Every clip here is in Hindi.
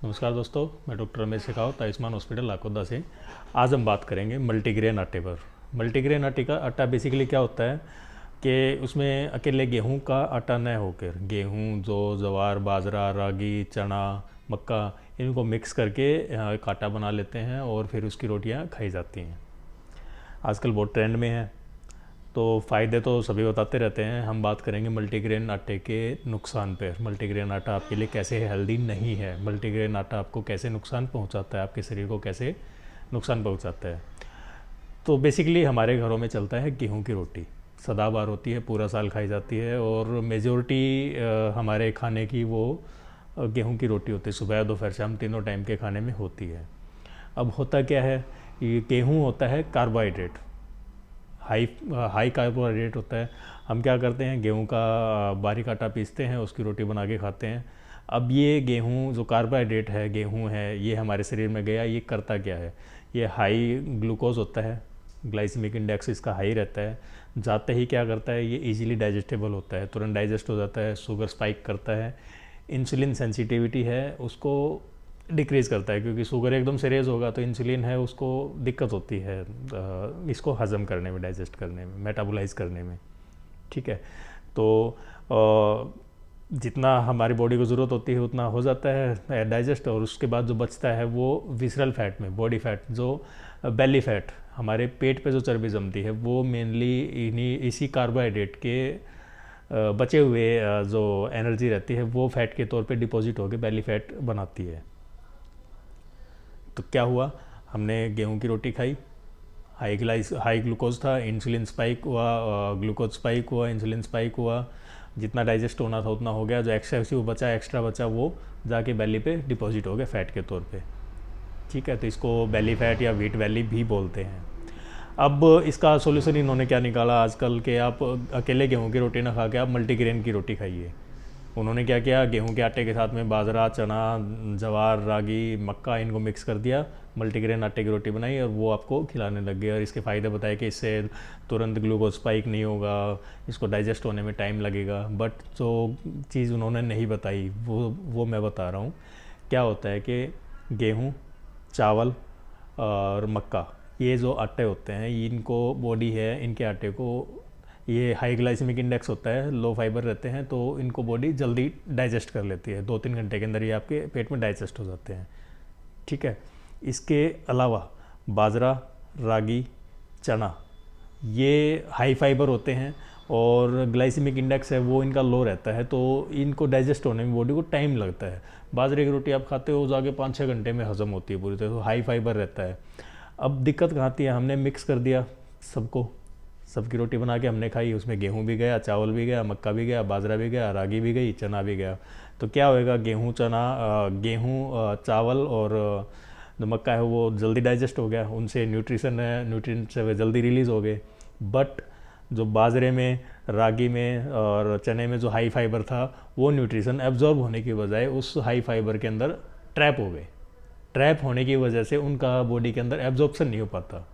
नमस्कार दोस्तों, मैं डॉक्टर रमेश शेखावत, आयुष्मान हॉस्पिटल लाखोदा से। आज हम बात करेंगे मल्टीग्रेन आटे पर। मल्टीग्रेन आटे का आटा बेसिकली क्या होता है कि उसमें अकेले गेहूं का आटा न होकर गेहूं, जौ, जवार, बाजरा, रागी, चना, मक्का, इनको मिक्स करके एक आटा बना लेते हैं और फिर उसकी रोटियां खाई जाती हैं। आजकल बहुत ट्रेंड में है, तो फ़ायदे तो सभी बताते रहते हैं। हम बात करेंगे मल्टीग्रेन आटे के नुकसान पर। मल्टीग्रेन आटा आपके लिए कैसे हेल्दी नहीं है, मल्टीग्रेन आटा आपको कैसे नुकसान पहुंचाता है, आपके शरीर को कैसे नुकसान पहुंचाता है। तो बेसिकली हमारे घरों में चलता है गेहूं की रोटी, सदाबहार होती है, पूरा साल खाई जाती है और मेजोरिटी हमारे खाने की वो गेहूं की रोटी होती है। सुबह दोपहर शाम तीनों टाइम के खाने में होती है। अब होता क्या है, ये गेहूं होता है कार्बोहाइड्रेट, हाई हाई कार्बोहाइड्रेट होता है। हम क्या करते हैं, गेहूं का बारीक आटा पीसते हैं, उसकी रोटी बना के खाते हैं। अब ये गेहूं जो कार्बोहाइड्रेट है, गेहूं है, ये हमारे शरीर में गया, ये करता क्या है, ये हाई ग्लूकोज होता है, ग्लाइसेमिक इंडेक्स इसका हाई रहता है। जाते ही क्या करता है, ये इजीली डाइजेस्टेबल होता है, तुरंत डाइजेस्ट हो जाता है, शुगर स्पाइक करता है। इंसुलिन सेंसिटिविटी है उसको डिक्रीज़ करता है, क्योंकि शुगर एकदम से रेज होगा तो इंसुलिन है उसको दिक्कत होती है इसको हज़म करने में, डाइजेस्ट करने में, मेटाबोलाइज करने में। ठीक है, तो जितना हमारी बॉडी को ज़रूरत होती है उतना हो जाता है डाइजेस्ट, और उसके बाद जो बचता है वो विसरल फैट में, बॉडी फैट, जो बेली फैट, हमारे पेट पे जो चर्बी जमती है, वो मेनली इसी कार्बोहाइड्रेट के बचे हुए जो एनर्जी रहती है वो फैट के तौर पे डिपॉजिट होकर बेली फैट बनाती है। तो क्या हुआ, हमने गेहूं की रोटी खाई, हाई ग्लूकोज था, इंसुलिन स्पाइक हुआ, ग्लूकोज स्पाइक हुआ, इंसुलिन स्पाइक हुआ, जितना डाइजेस्ट होना था उतना हो गया, जो एक्स्ट्रा बचा वो जाके बेली पे डिपॉजिट हो गया फैट के तौर पे। ठीक है, तो इसको बेली फैट या वीट बेली भी बोलते हैं। अब इसका सॉल्यूशन इन्होंने क्या निकाला आजकल के, आप अकेले गेहूं की रोटी ना खा के आप मल्टीग्रेन की रोटी खाइए। उन्होंने क्या किया, गेहूं के आटे के साथ में बाजरा, चना, जवार, रागी, मक्का, इनको मिक्स कर दिया, मल्टीग्रेन आटे की रोटी बनाई और वो आपको खिलाने लग गए। और इसके फ़ायदे बताए कि इससे तुरंत ग्लूकोज स्पाइक नहीं होगा, इसको डाइजेस्ट होने में टाइम लगेगा। बट जो चीज़ उन्होंने नहीं बताई वो मैं बता रहा हूँ। क्या होता है कि गेहूँ, चावल और मक्का, ये जो आटे होते हैं, इनको बॉडी है, इनके आटे को, ये हाई ग्लाइसेमिक इंडेक्स होता है, लो फाइबर रहते हैं, तो इनको बॉडी जल्दी डाइजेस्ट कर लेती है, 2-3 घंटे के अंदर ये आपके पेट में डाइजेस्ट हो जाते हैं। ठीक है, इसके अलावा बाजरा, रागी, चना, ये हाई फाइबर होते हैं और ग्लाइसेमिक इंडेक्स है वो इनका लो रहता है, तो इनको डाइजेस्ट होने में बॉडी को टाइम लगता है। बाजरे की रोटी आप खाते हो जाके 5-6 घंटे में हजम होती है पूरी तरह, तो हाई फाइबर रहता है। अब दिक्कत कहाँ आती है, हमने मिक्स कर दिया सबकी रोटी बना के हमने खाई, उसमें गेहूं भी गया, चावल भी गया, मक्का भी गया, बाजरा भी गया, रागी भी गई, चना भी गया। तो क्या होएगा, गेहूं, चावल और जो मक्का है वो जल्दी डाइजेस्ट हो गया, उनसे न्यूट्रिएंट्स जल्दी रिलीज़ हो गए। बट जो बाजरे में, रागी में और चने में जो हाई फाइबर था, वो न्यूट्रिशन एब्जॉर्ब होने की बजाय उस हाई फाइबर के अंदर ट्रैप हो गए। ट्रैप होने की वजह से उनका बॉडी के अंदर एब्जॉर्प्शन नहीं हो पाता,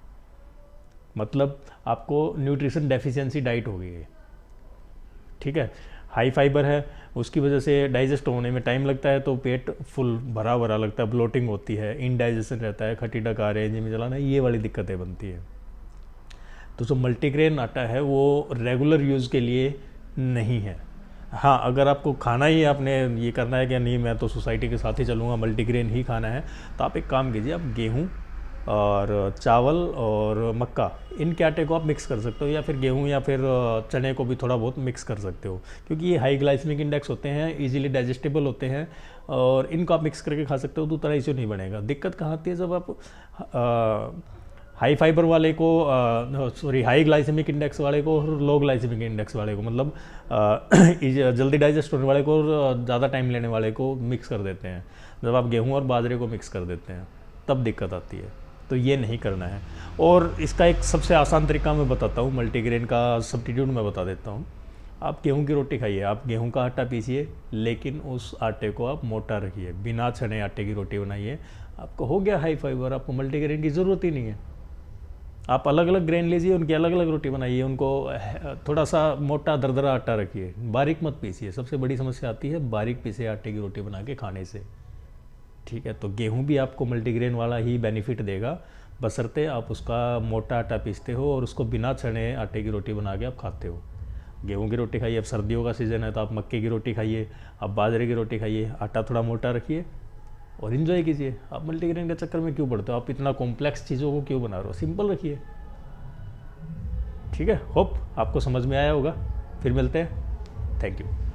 मतलब आपको न्यूट्रिशन डेफिशिएंसी डाइट हो गई है। ठीक है, हाई फाइबर है, उसकी वजह से डाइजेस्ट होने में टाइम लगता है, तो पेट फुल भरा भरा लगता है, ब्लोटिंग होती है, इनडाइजेशन रहता है, खट्टी डकारें, जिम चलाना, ये वाली दिक्कतें बनती है। तो जो मल्टीग्रेन आटा है वो रेगुलर यूज़ के लिए नहीं है। हाँ, अगर आपको खाना ही, आपने ये करना है कि नहीं मैं तो सोसाइटी के साथ ही चलूँगा, मल्टीग्रेन ही खाना है, तो आप एक काम कीजिए, आप गेहूँ और चावल और मक्का, इनके आटे को आप मिक्स कर सकते हो, या फिर गेहूं या फिर चने को भी थोड़ा बहुत मिक्स कर सकते हो, क्योंकि ये हाई ग्लाइसेमिक इंडेक्स होते हैं, इजीली डाइजेस्टेबल होते हैं, और इनको आप मिक्स करके खा सकते हो, तो उतना इश्यू नहीं बनेगा। दिक्कत कहाँ आती है, जब आप हाई फाइबर वाले को, हाई ग्लाइसेमिक इंडेक्स वाले को और लो ग्लाइसेमिक इंडेक्स वाले को, मतलब जल्दी डाइजेस्ट होने वाले को और ज़्यादा टाइम लेने वाले को मिक्स कर देते हैं। जब आप गेहूं और बाजरे को मिक्स कर देते हैं तब दिक्कत आती है, तो ये नहीं करना है। और इसका एक सबसे आसान तरीका मैं बताता हूँ, मल्टीग्रेन का सब्स्टिट्यूट मैं बता देता हूँ। आप गेहूं की रोटी खाइए, आप गेहूं का आटा पीसिए, लेकिन उस आटे को आप मोटा रखिए, बिना छने आटे की रोटी बनाइए, आपको हो गया हाई फाइबर, आपको मल्टीग्रेन की ज़रूरत ही नहीं है। आप अलग अलग ग्रेन लीजिए, उनकी अलग अलग रोटी बनाइए, उनको थोड़ा सा मोटा दरदरा आटा रखिए, बारीक मत पीसिए। सबसे बड़ी समस्या आती है बारीक पीसे आटे की रोटी बना के खाने से। ठीक है, तो गेहूँ भी आपको मल्टीग्रेन वाला ही बेनिफिट देगा, बशर्ते आप उसका मोटा आटा पीसते हो और उसको बिना छने आटे की रोटी बना के आप खाते हो। गेहूं की रोटी खाइए, अब सर्दियों का सीज़न है तो आप मक्के की रोटी खाइए, आप बाजरे की रोटी खाइए, आटा थोड़ा मोटा रखिए और इन्जॉय कीजिए। आप मल्टीग्रेन के चक्कर में क्यों पड़ते हो? आप इतना कॉम्प्लेक्स चीज़ों को क्यों बना रहे हो? सिंपल रखिए। ठीक है, होप आपको समझ में आया होगा। फिर मिलते हैं। Thank you.